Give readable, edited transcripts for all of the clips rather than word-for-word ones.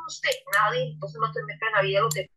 usted? Nadie, entonces no te metas en la vida de los demás.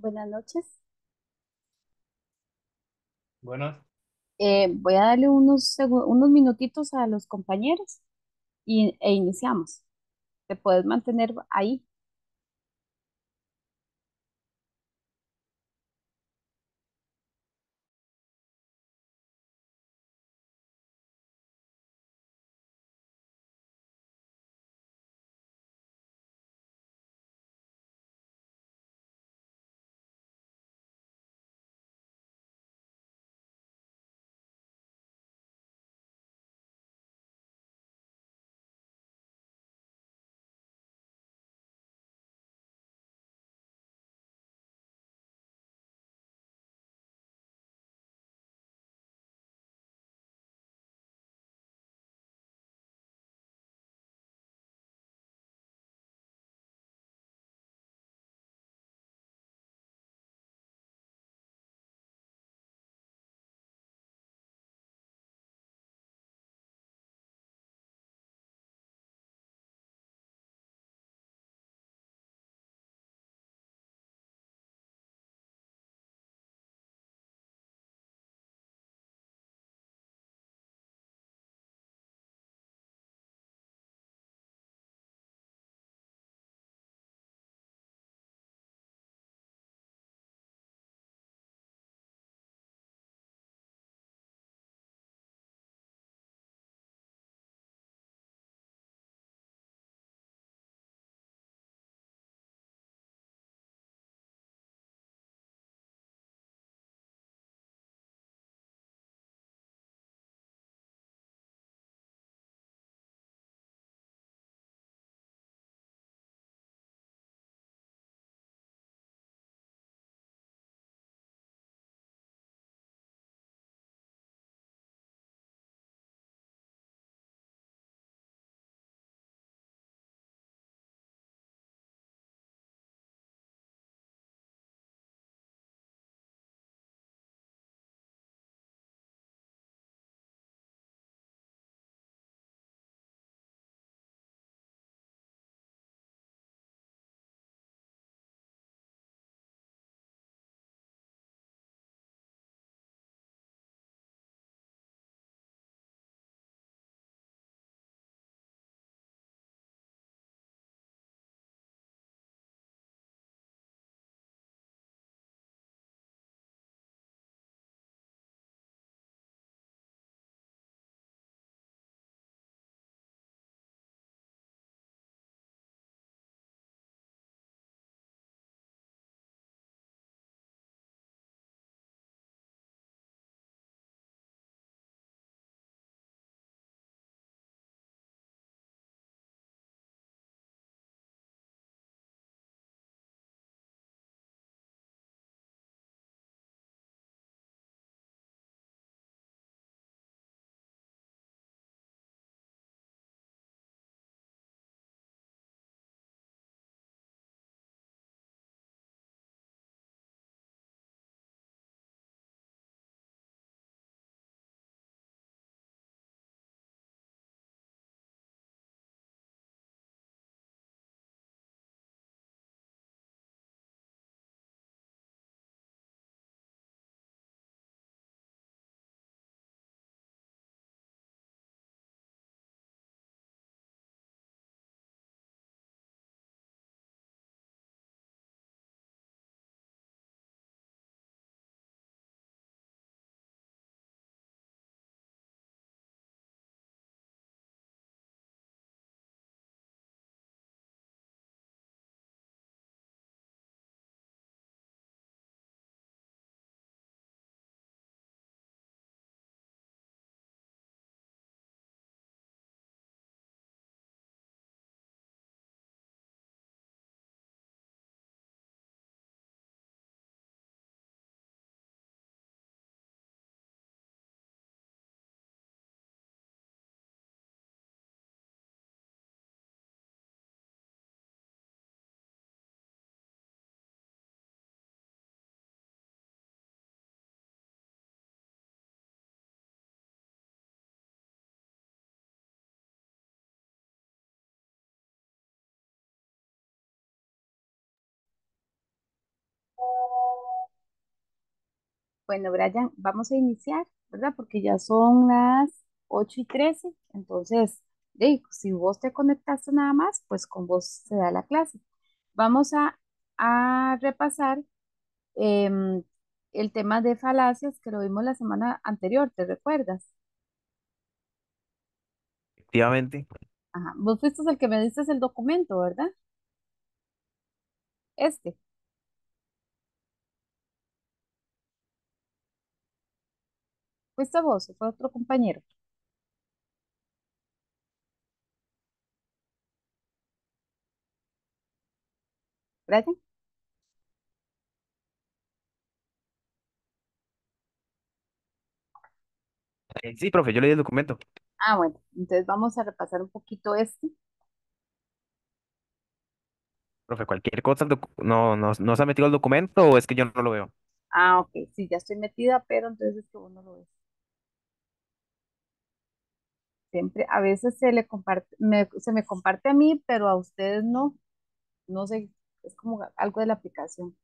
Buenas noches. Bueno, Voy a darle unos minutitos a los compañeros e iniciamos. Te puedes mantener ahí. Bueno, Brian, vamos a iniciar, ¿verdad? Porque ya son las 8:13. Entonces, si vos te conectaste nada más, pues con vos se da la clase. Vamos a repasar em, el tema de falacias que lo vimos la semana anterior, ¿te recuerdas? Efectivamente. Ajá. Vos fuiste el que me diste el documento, ¿verdad? Este. ¿Fuiste vos o fue otro compañero? Brian. Sí, profe, yo leí el documento. Ah, bueno, entonces vamos a repasar un poquito este. Profe, cualquier cosa, no se ha metido el documento o es que yo no lo veo. Ah, ok, sí, ya estoy metida, pero entonces es que vos no lo ves. Siempre, a veces se le comparte, se me comparte a mí, pero a ustedes no. No sé, es como algo de la aplicación.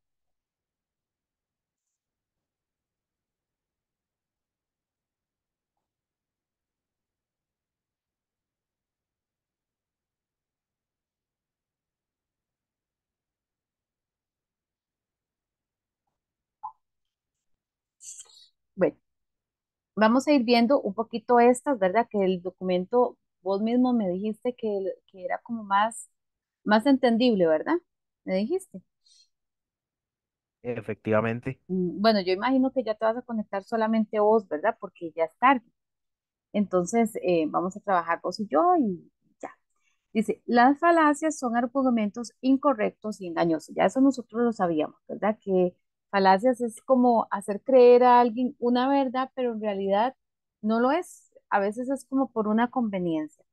Bueno, vamos a ir viendo un poquito estas, ¿verdad? Que el documento, vos mismo me dijiste que era como más entendible, ¿verdad? Me dijiste. Efectivamente. Bueno, yo imagino que ya te vas a conectar solamente vos, ¿verdad? Porque ya es tarde. Entonces, vamos a trabajar vos y yo y ya. Dice, las falacias son argumentos incorrectos y engañosos. Ya eso nosotros lo sabíamos, ¿verdad? Que falacias es como hacer creer a alguien una verdad, pero en realidad no lo es. A veces es como por una conveniencia.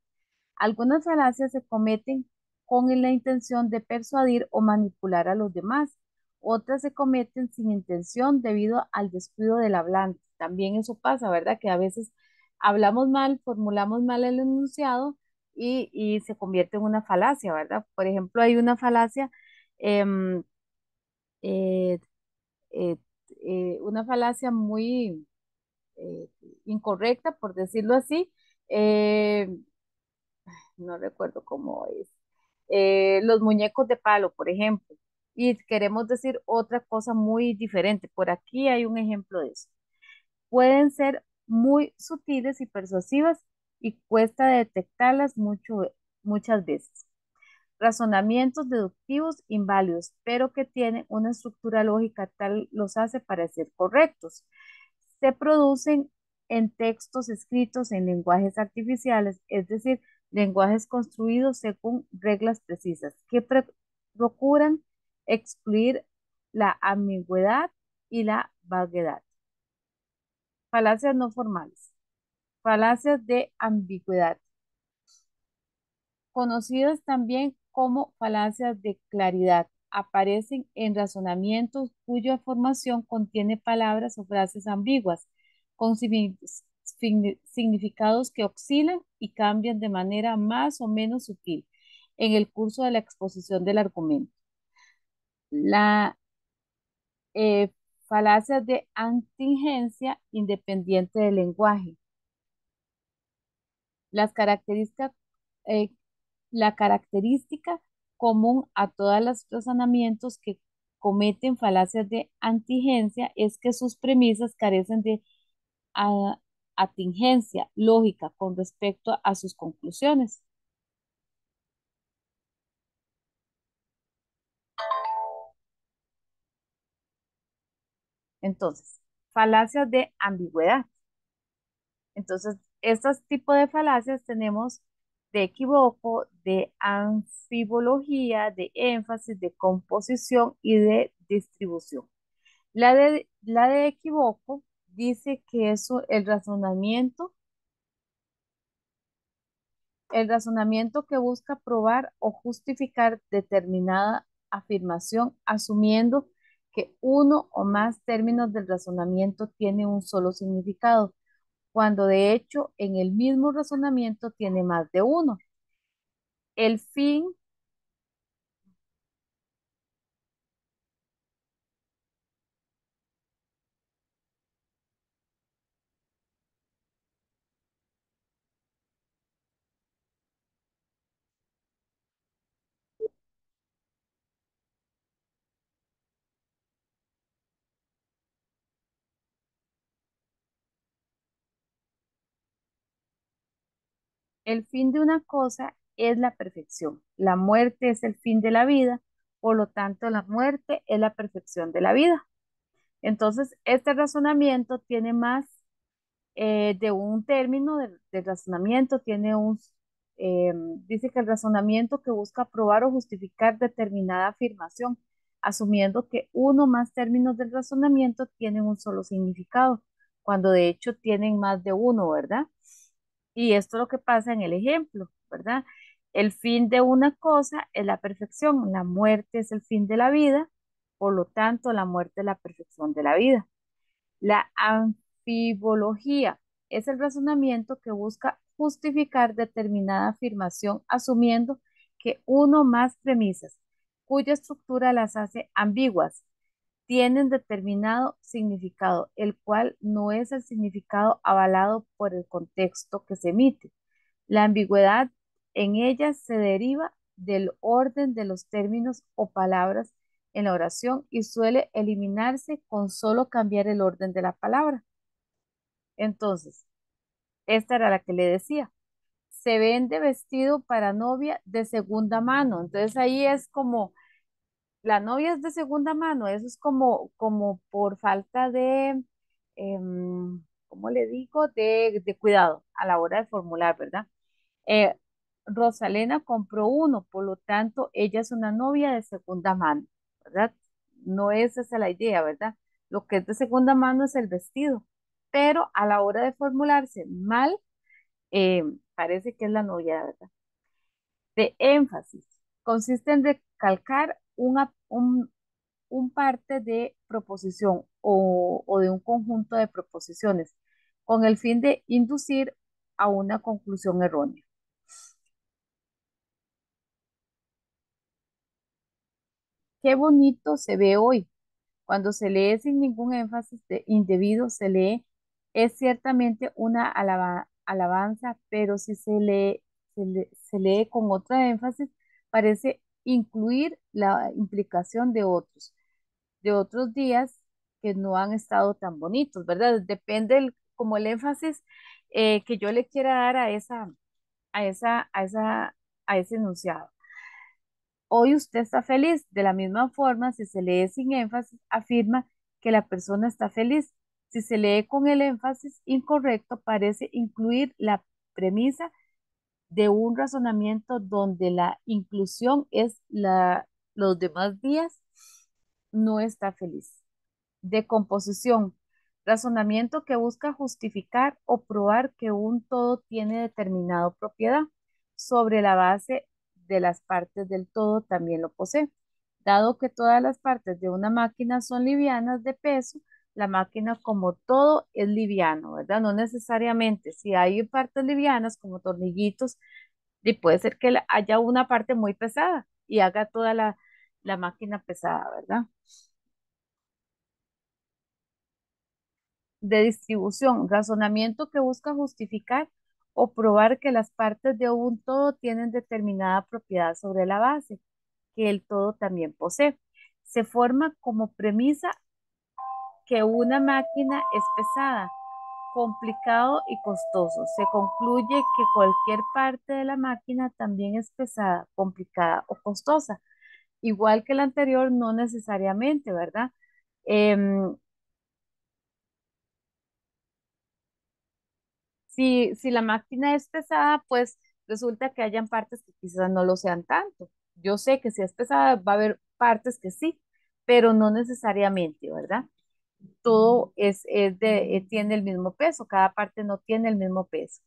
Algunas falacias se cometen con la intención de persuadir o manipular a los demás. Otras se cometen sin intención debido al descuido del hablante. También eso pasa, ¿verdad? Que a veces hablamos mal, formulamos mal el enunciado y se convierte en una falacia, ¿verdad? Por ejemplo, hay una falacia, em, eh, eh, una falacia muy eh, incorrecta, por decirlo así. eh, no recuerdo cómo es, los muñecos de palo, por ejemplo, y queremos decir otra cosa muy diferente. Por aquí hay un ejemplo de eso. Pueden ser muy sutiles y persuasivas y cuesta detectarlas muchas veces. Razonamientos deductivos inválidos, pero que tienen una estructura lógica tal los hace parecer correctos. Se producen en textos escritos en lenguajes artificiales, es decir, lenguajes construidos según reglas precisas, que procuran excluir la ambigüedad y la vaguedad. Falacias no formales. Falacias de ambigüedad, conocidas también como falacias de claridad, aparecen en razonamientos cuya formación contiene palabras o frases ambiguas, con significados que oscilan y cambian de manera más o menos sutil en el curso de la exposición del argumento. La eh, falacia de contingencia independiente del lenguaje. Las características, eh, la característica común a todos los razonamientos que cometen falacias de contingencia es que sus premisas carecen de a- atingencia lógica con respecto a sus conclusiones. Entonces, falacias de ambigüedad. Entonces, estos tipos de falacias tenemos de equivoco, de anfibología, de énfasis, de composición y de distribución. La de equivoco dice que eso, el razonamiento que busca probar o justificar determinada afirmación, asumiendo que uno o más términos del razonamiento tiene un solo significado, cuando de hecho en el mismo razonamiento tiene más de uno. El fin, El fin de una cosa es la perfección. La muerte es el fin de la vida, por lo tanto la muerte es la perfección de la vida. Entonces, este razonamiento tiene más de un término de razonamiento, eh, dice que el razonamiento que busca probar o justificar determinada afirmación, asumiendo que uno más términos del razonamiento tienen un solo significado, cuando de hecho tienen más de uno, ¿verdad? Y esto es lo que pasa en el ejemplo, ¿verdad? El fin de una cosa es la perfección, la muerte es el fin de la vida, por lo tanto la muerte es la perfección de la vida. La anfibología es el razonamiento que busca justificar determinada afirmación asumiendo que uno más premisas, cuya estructura las hace ambiguas, tienen determinado significado, el cual no es el significado avalado por el contexto que se emite. La ambigüedad en ellas se deriva del orden de los términos o palabras en la oración y suele eliminarse con solo cambiar el orden de la palabra. Entonces, esta era la que le decía. Se vende vestido para novia de segunda mano. Entonces ahí es como, la novia es de segunda mano. Eso es como por falta de, ¿cómo le digo? De cuidado a la hora de formular, ¿verdad? Eh, Rosalena compró uno, por lo tanto, ella es una novia de segunda mano, ¿verdad? No es esa la idea, ¿verdad? Lo que es de segunda mano es el vestido, pero a la hora de formularse mal, eh, parece que es la novia, ¿verdad? De énfasis. Consiste en recalcar un parte de proposición o de un conjunto de proposiciones con el fin de inducir a una conclusión errónea. Qué bonito se ve hoy. Cuando se lee sin ningún énfasis indebido, se lee, es ciertamente una alabanza, pero si se lee con otro énfasis, parece incluir la implicación de otros días que no han estado tan bonitos, ¿verdad? Depende como el énfasis que yo le quiera dar a ese enunciado. Hoy usted está feliz. De la misma forma, si se lee sin énfasis, afirma que la persona está feliz. Si se lee con el énfasis incorrecto, parece incluir la premisa de un razonamiento donde la inclusión es los demás días no está feliz. Decomposición. Razonamiento que busca justificar o probar que un todo tiene determinada propiedad sobre la base de las partes del todo también lo posee. Dado que todas las partes de una máquina son livianas de peso, la máquina como todo es liviano, ¿verdad? No necesariamente. Si hay partes livianas como tornillitos, y puede ser que haya una parte muy pesada y haga toda la máquina pesada, ¿verdad? De distribución, razonamiento que busca justificar o probar que las partes de un todo tienen determinada propiedad sobre la base, que el todo también posee. Se forma como premisa que una máquina es pesada, complicado y costoso. Se concluye que cualquier parte de la máquina también es pesada, complicada o costosa. Igual que la anterior, no necesariamente, ¿verdad? Em, si la máquina es pesada, pues resulta que hayan partes que quizás no lo sean tanto. Yo sé que si es pesada va a haber partes que sí, pero no necesariamente, ¿verdad? Todo tiene el mismo peso, cada parte no tiene el mismo peso.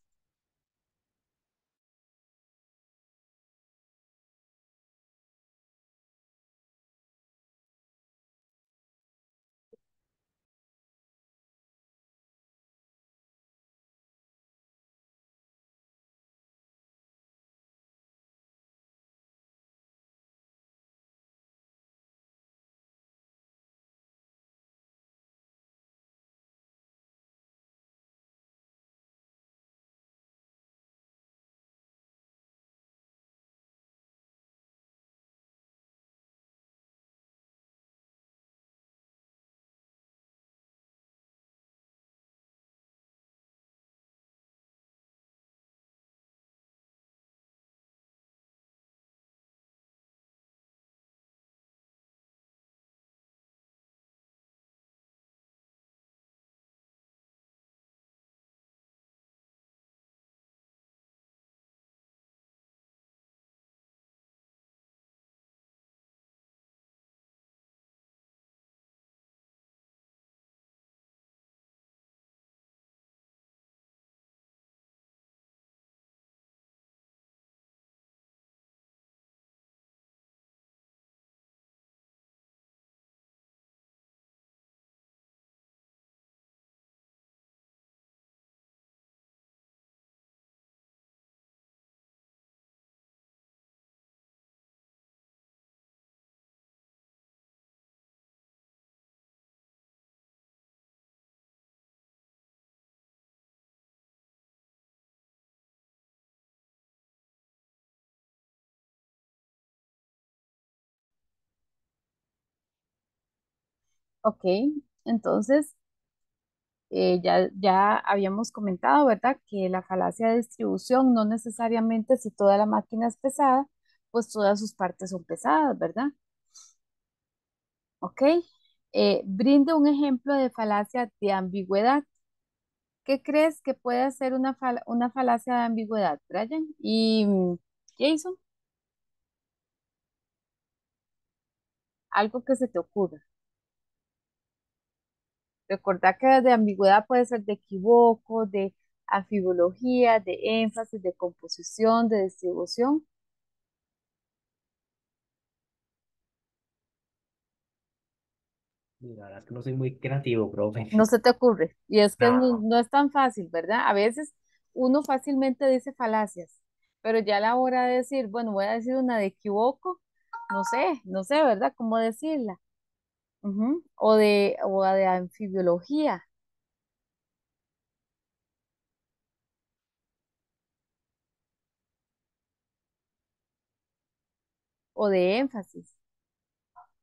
Ok, entonces ya habíamos comentado, ¿verdad? Que la falacia de distribución no necesariamente si toda la máquina es pesada, pues todas sus partes son pesadas, ¿verdad? Ok. Brinda un ejemplo de falacia de ambigüedad. ¿Qué crees que puede ser una falacia de ambigüedad, Brian? Y Jason, algo que se te ocurra. Recordá que de ambigüedad puede ser de equivoco, de anfibología, de énfasis, de composición, de distribución. La verdad es que no soy muy creativo, profe. No se te ocurre. Y es que no, No, no es tan fácil, ¿verdad? A veces uno fácilmente dice falacias, pero ya a la hora de decir, bueno, voy a decir una de equivoco, no sé, ¿verdad? ¿Cómo decirla? Ujú. O de anfibiología o de énfasis.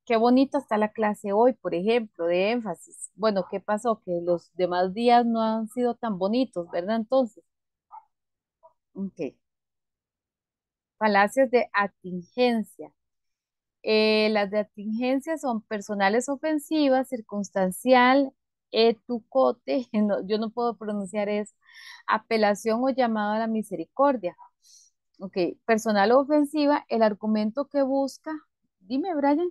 Qué bonita está la clase hoy, por ejemplo, de énfasis. Bueno, ¿qué pasó? Que los demás días no han sido tan bonitos, ¿verdad? Entonces, ok. Falacias de atingencia. Las de atingencia son personales ofensivas, circunstancial, etucote, yo no puedo pronunciar eso, apelación o llamado a la misericordia. Ok, personal o ofensiva, el argumento que busca, dime, Brian.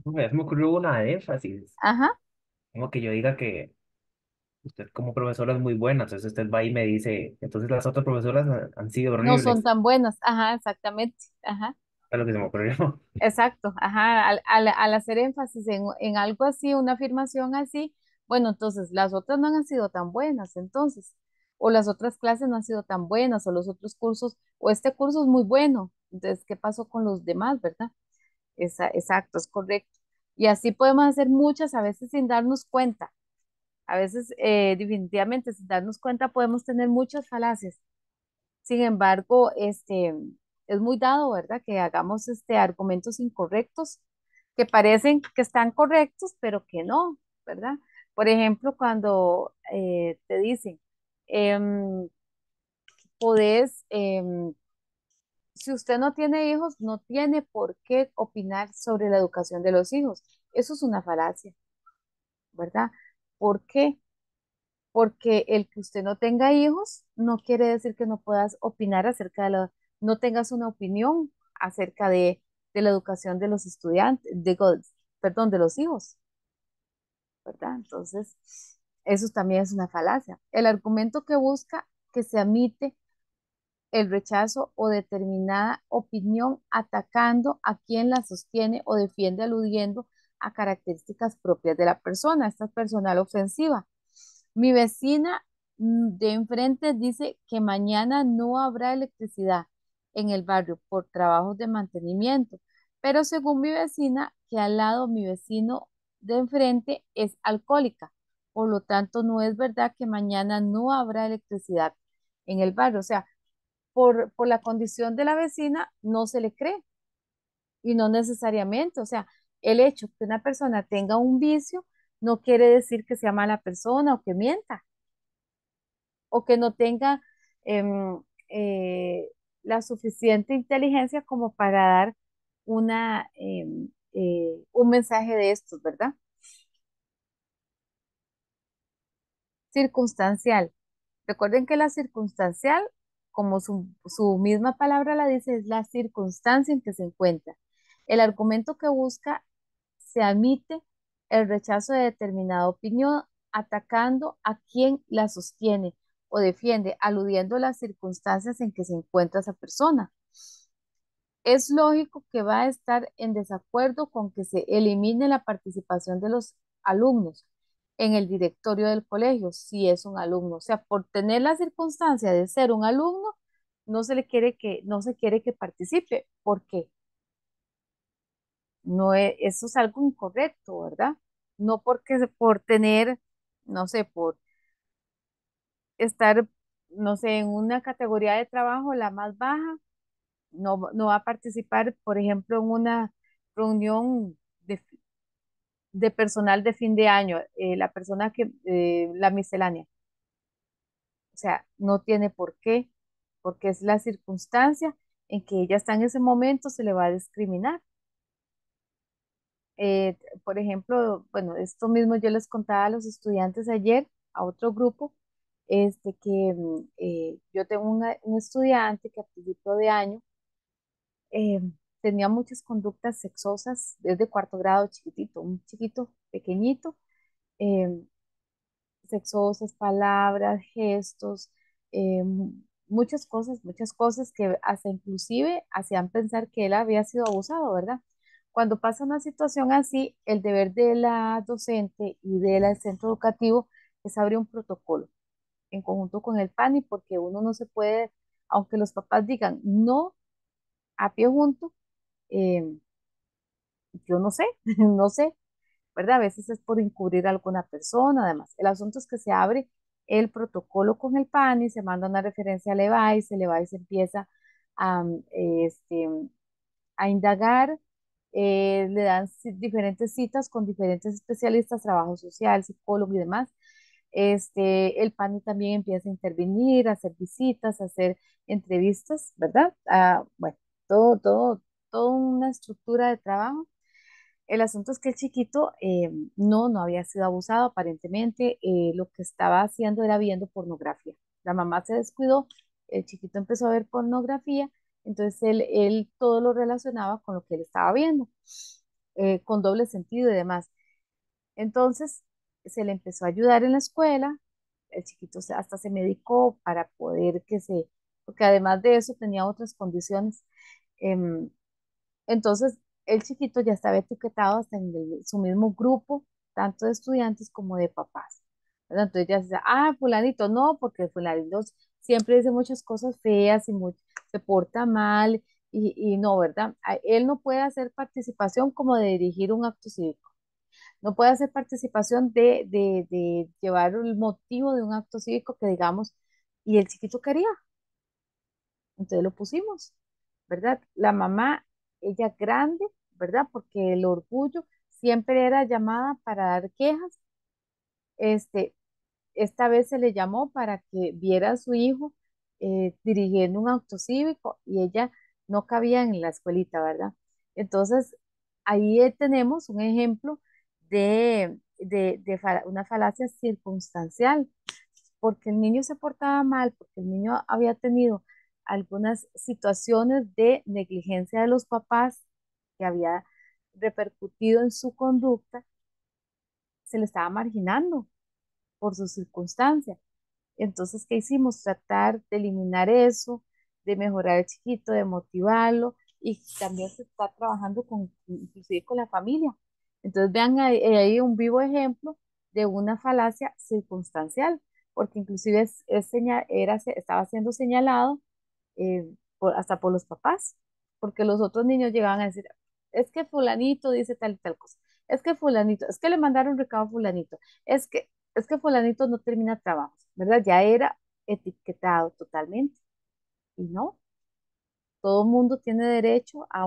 profe, se me ocurrió una de énfasis. Ajá, Como que yo diga que usted como profesora es muy buena, entonces usted va y me dice, entonces las otras profesoras han sido no son horribles. tan buenas, ajá, exactamente, ajá. Es lo que se me ocurrió. Exacto, ajá, al hacer énfasis en algo así, una afirmación así, bueno, entonces las otras no han sido tan buenas, entonces, o las otras clases no han sido tan buenas, o los otros cursos, o este curso es muy bueno, entonces, ¿qué pasó con los demás, verdad? Exacto, es correcto. Y así podemos hacer muchas, a veces sin darnos cuenta, a veces definitivamente sin darnos cuenta podemos tener muchas falacias. Sin embargo, es muy dado, ¿verdad? Que hagamos argumentos incorrectos que parecen que están correctos, pero que no, ¿verdad? Por ejemplo, cuando te dicen, em, podés, si usted no tiene hijos, no tiene por qué opinar sobre la educación de los hijos. Eso es una falacia, ¿verdad? ¿Por qué? Porque el que usted no tenga hijos no quiere decir que no puedas opinar acerca no tengas una opinión acerca de la educación de los estudiantes, perdón, de los hijos, ¿verdad? Entonces, eso también es una falacia. El argumento que busca que se admite el rechazo o determinada opinión atacando a quien la sostiene o defiende aludiendo a características propias de la persona. Esta es personal ofensiva. Mi vecina de enfrente dice que mañana no habrá electricidad en el barrio por trabajos de mantenimiento, pero según mi vecina, que al lado mi vecino de enfrente es alcohólica, por lo tanto no es verdad que mañana no habrá electricidad en el barrio. O sea, por la condición de la vecina no se le cree y no necesariamente, o sea, el hecho que una persona tenga un vicio no quiere decir que sea mala persona o que mienta o que no tenga em, eh, la suficiente inteligencia como para dar un mensaje de estos, ¿verdad? Circunstancial. Recuerden que la circunstancial, como su misma palabra la dice, es la circunstancia en que se encuentra. El argumento que busca se admite el rechazo de determinada opinión atacando a quien la sostiene o defiende, aludiendo a las circunstancias en que se encuentra esa persona. Es lógico que va a estar en desacuerdo con que se elimine la participación de los alumnos en el directorio del colegio, si es un alumno. O sea, por tener la circunstancia de ser un alumno, no se quiere que participe. ¿Por qué? No es, eso es algo incorrecto, ¿verdad? No porque por tener, no sé, por estar, no sé, en una categoría de trabajo la más baja, no va a participar, por ejemplo, en una reunión de, de personal de fin de año, la persona que, la miscelánea. O sea, no tiene por qué, porque es la circunstancia en que ella está en ese momento, se le va a discriminar. Por ejemplo, bueno, esto mismo yo les contaba a los estudiantes ayer, a otro grupo, que yo tengo un estudiante que a principio de año eh, tenía muchas conductas sexosas desde cuarto grado, chiquitito, un chiquito pequeñito, eh, sexosas, palabras, gestos, eh, muchas cosas que hasta inclusive hacían pensar que él había sido abusado, ¿verdad? Cuando pasa una situación así, el deber de la docente y del centro educativo es abrir un protocolo en conjunto con el PANI, porque uno no se puede, aunque los papás digan no a pie junto, eh, yo no sé, no sé, ¿verdad? A veces es por encubrir a alguna persona, además. El asunto es que se abre el protocolo con el PANI, se manda una referencia al EVAIS, el EVAIS empieza a, a indagar, le dan diferentes citas con diferentes especialistas, trabajo social, psicólogo y demás. El PANI también empieza a intervenir, a hacer visitas, a hacer entrevistas, ¿verdad? Bueno, toda una estructura de trabajo. El asunto es que el chiquito no había sido abusado aparentemente, lo que estaba haciendo era viendo pornografía. La mamá se descuidó, el chiquito empezó a ver pornografía, entonces él todo lo relacionaba con lo que él estaba viendo, con doble sentido y demás. Entonces se le empezó a ayudar en la escuela, el chiquito hasta se medicó para poder porque además de eso tenía otras condiciones. em, entonces, el chiquito ya estaba etiquetado hasta en su mismo grupo, tanto de estudiantes como de papás, ¿verdad? Entonces ya se dice, fulanito no, porque fulanito siempre dice muchas cosas feas y se porta mal y no, ¿verdad? Él no puede hacer participación como de dirigir un acto cívico, no puede hacer participación de llevar el motivo de un acto cívico que digamos, y el chiquito quería, entonces lo pusimos. ¿Verdad? La mamá, ella grande, ¿verdad? Porque el orgullo siempre era llamada para dar quejas. Este, esta vez se le llamó para que viera a su hijo dirigiendo un auto cívico y ella no cabía en la escuelita, ¿verdad? Entonces, ahí tenemos un ejemplo de una falacia circunstancial, porque el niño se portaba mal, porque el niño había tenido algunas situaciones de negligencia de los papás que había repercutido en su conducta, se le estaba marginando por sus circunstancias. Entonces, ¿qué hicimos? Tratar de eliminar eso, de mejorar al chiquito, de motivarlo y también se está trabajando inclusive con la familia. Entonces, vean ahí un vivo ejemplo de una falacia circunstancial, porque inclusive estaba siendo señalado hasta por los papás, porque los otros niños llegaban a decir, es que fulanito dice tal y tal cosa, es que fulanito, es que le mandaron recado a fulanito, es que fulanito no termina trabajos, ¿verdad? Ya era etiquetado totalmente. Y no, todo mundo tiene derecho a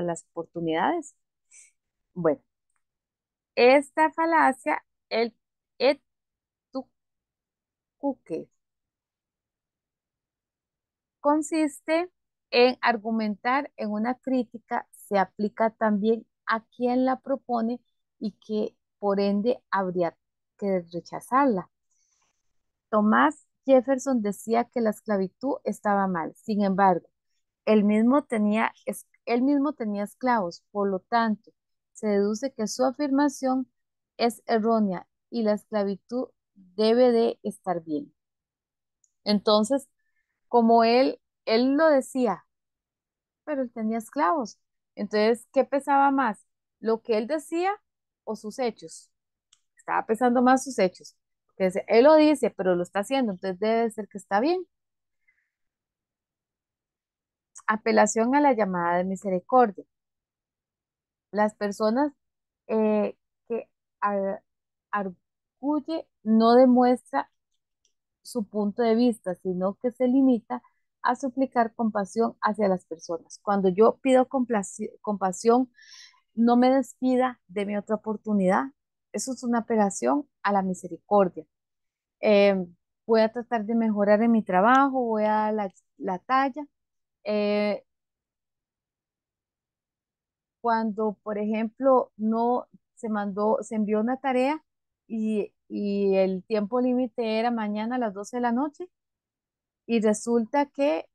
las oportunidades. Bueno, esta falacia, el etucuque, consiste en argumentar en una crítica, se aplica también a quien la propone y que por ende habría que rechazarla. Tomás Jefferson decía que la esclavitud estaba mal. Sin embargo, él mismo tenía esclavos, por lo tanto, se deduce que su afirmación es errónea y la esclavitud debe de estar bien. Entonces, como él lo decía, pero él tenía esclavos. Entonces, ¿qué pesaba más? ¿Lo que él decía o sus hechos? Estaba pesando más sus hechos. Porque él lo dice, pero lo está haciendo, entonces debe ser que está bien. Apelación a la llamada de misericordia. Las personas eh, que ar- arguye no demuestra su punto de vista, sino que se limita a suplicar compasión hacia las personas. Cuando yo pido compasión, no me despida, deme otra oportunidad. Eso es una apelación a la misericordia. Eh, Voy a tratar de mejorar en mi trabajo, voy a dar la talla. Eh, Cuando, por ejemplo, no se envió una tarea y el tiempo límite era mañana a las 12 de la noche y resulta que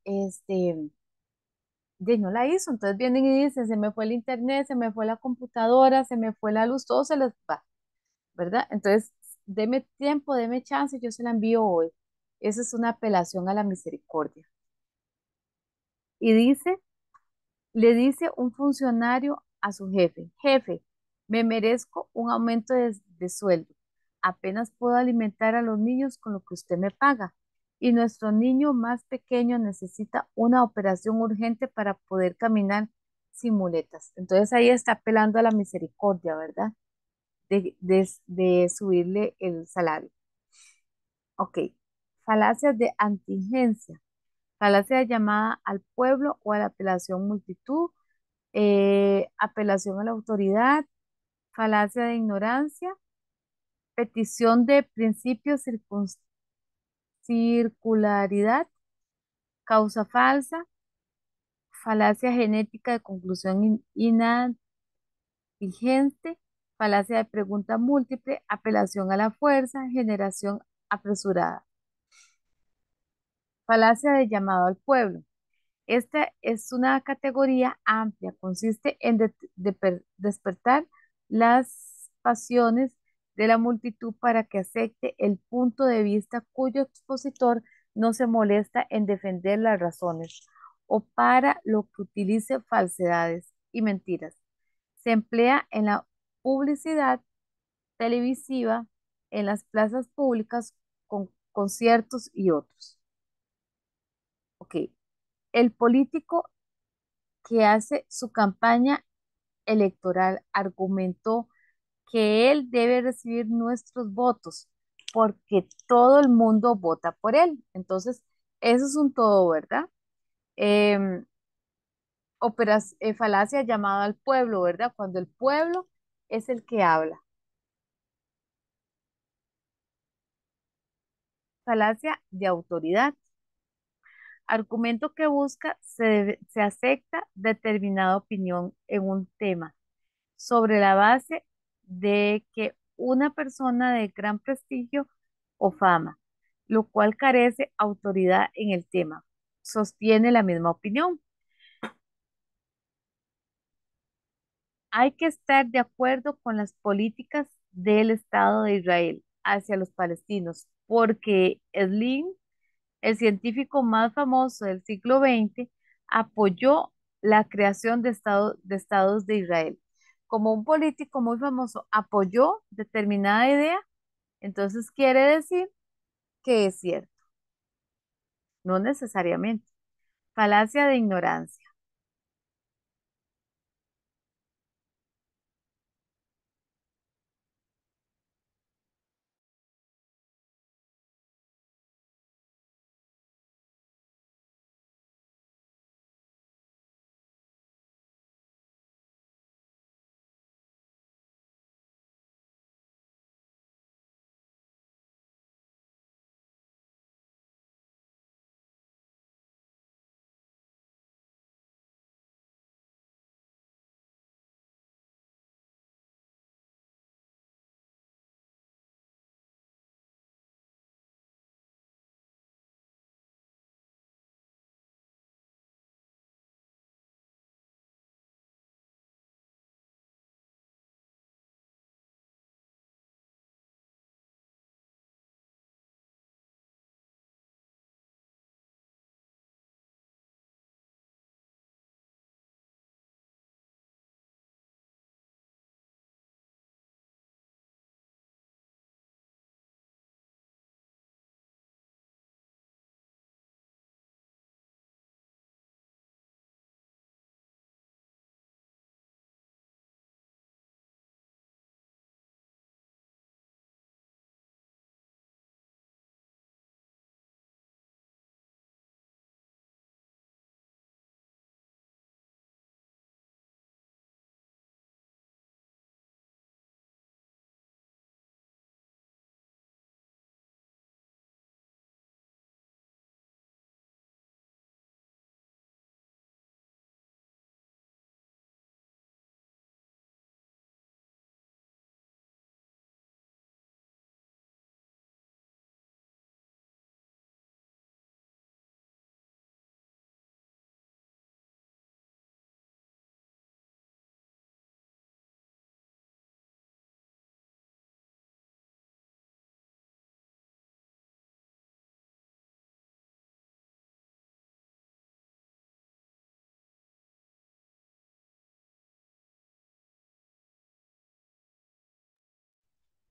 no la hizo. Entonces vienen y dicen, se me fue el internet, se me fue la computadora, se me fue la luz, todo se les va, ¿verdad? Entonces, deme tiempo, deme chance, yo se la envío hoy. Esa es una apelación a la misericordia. Y le dice un funcionario a su jefe, jefe, me merezco un aumento de sueldo. Apenas puedo alimentar a los niños con lo que usted me paga. Y nuestro niño más pequeño necesita una operación urgente para poder caminar sin muletas. Entonces ahí está apelando a la misericordia, ¿verdad? De subirle el salario. Ok. Falacias de contingencia. Falacia de llamada al pueblo o a la apelación multitud, apelación a la autoridad, falacia de ignorancia, petición de principio, circularidad, causa falsa, falacia genética de conclusión inadigente, falacia de pregunta múltiple, apelación a la fuerza, generación apresurada, falacia de llamado al pueblo. Esta es una categoría amplia, consiste en despertar las pasiones de la multitud para que acepte el punto de vista cuyo expositor no se molesta en defender las razones o para lo que utilice falsedades y mentiras. Se emplea en la publicidad televisiva, en las plazas públicas, con conciertos y otros. Ok, el político que hace su campaña electoral argumentó que él debe recibir nuestros votos porque todo el mundo vota por él. Entonces, eso es un todo, ¿verdad? Em, Falacia llamada al pueblo, ¿verdad? Cuando el pueblo es el que habla. Falacia de autoridad. Argumento que busca se acepta determinada opinión en un tema sobre la base de que una persona de gran prestigio o fama, lo cual carece autoridad en el tema, sostiene la misma opinión. Hay que estar de acuerdo con las políticas del Estado de Israel hacia los palestinos, porque Slim, el científico más famoso del siglo XX, apoyó la creación de estados de Israel. Como un político muy famoso apoyó determinada idea, entonces quiere decir que es cierto, no necesariamente. Falacia de ignorancia.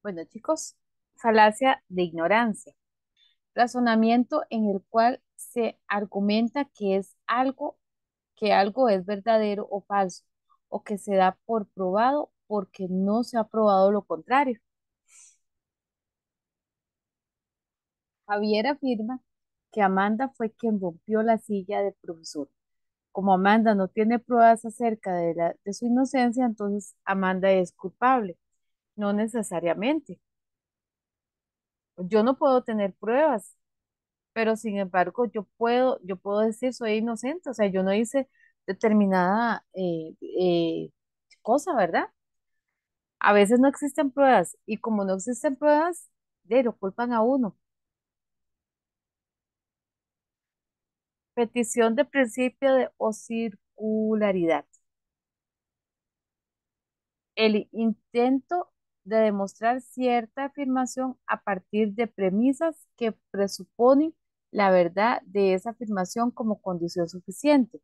Bueno, chicos, falacia de ignorancia. Razonamiento en el cual se argumenta que algo es verdadero o falso, o que se da por probado porque no se ha probado lo contrario. Javier afirma que Amanda fue quien rompió la silla del profesor. Como Amanda no tiene pruebas acerca de su inocencia, entonces Amanda es culpable. No necesariamente. Yo no puedo tener pruebas, pero sin embargo yo puedo decir soy inocente, o sea, yo no hice determinada cosa, ¿verdad? A veces no existen pruebas y como no existen pruebas, lo culpan a uno. Petición de principio de o circularidad. El intento de demostrar cierta afirmación a partir de premisas que presuponen la verdad de esa afirmación como condición suficiente.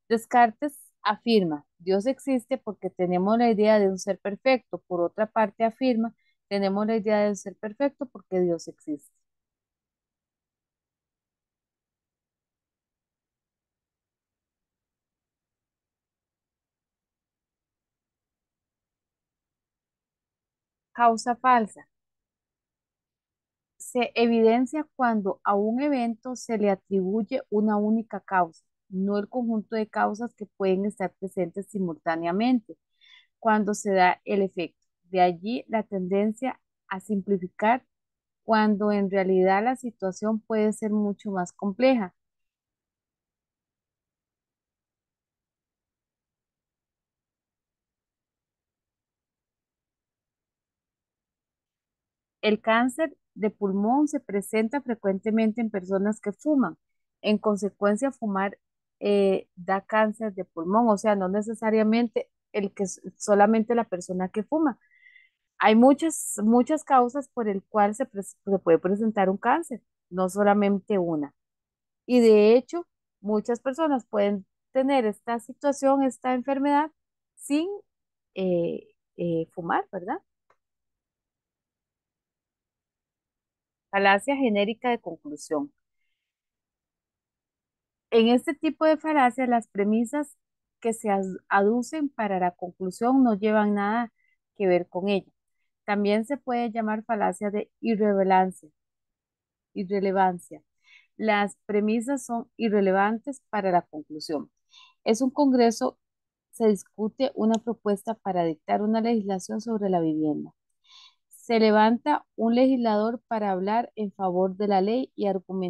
Descartes afirma, Dios existe porque tenemos la idea de un ser perfecto. Por otra parte afirma, tenemos la idea de un ser perfecto porque Dios existe. Causa falsa. Se evidencia cuando a un evento se le atribuye una única causa, no el conjunto de causas que pueden estar presentes simultáneamente cuando se da el efecto. De allí la tendencia a simplificar cuando en realidad la situación puede ser mucho más compleja. El cáncer de pulmón se presenta frecuentemente en personas que fuman. En consecuencia, fumar da cáncer de pulmón, o sea, no necesariamente solamente la persona que fuma. Hay muchas causas por el cual se puede presentar un cáncer, no solamente una. Y de hecho, muchas personas pueden tener esta situación, esta enfermedad, sin fumar, ¿verdad? Falacia genérica de conclusión. En este tipo de falacias, las premisas que se aducen para la conclusión no llevan nada que ver con ella. También se puede llamar falacia de irrelevancia. Las premisas son irrelevantes para la conclusión. Es un congreso, se discute una propuesta para dictar una legislación sobre la vivienda. Se levanta un legislador para hablar en favor de la ley y argumentar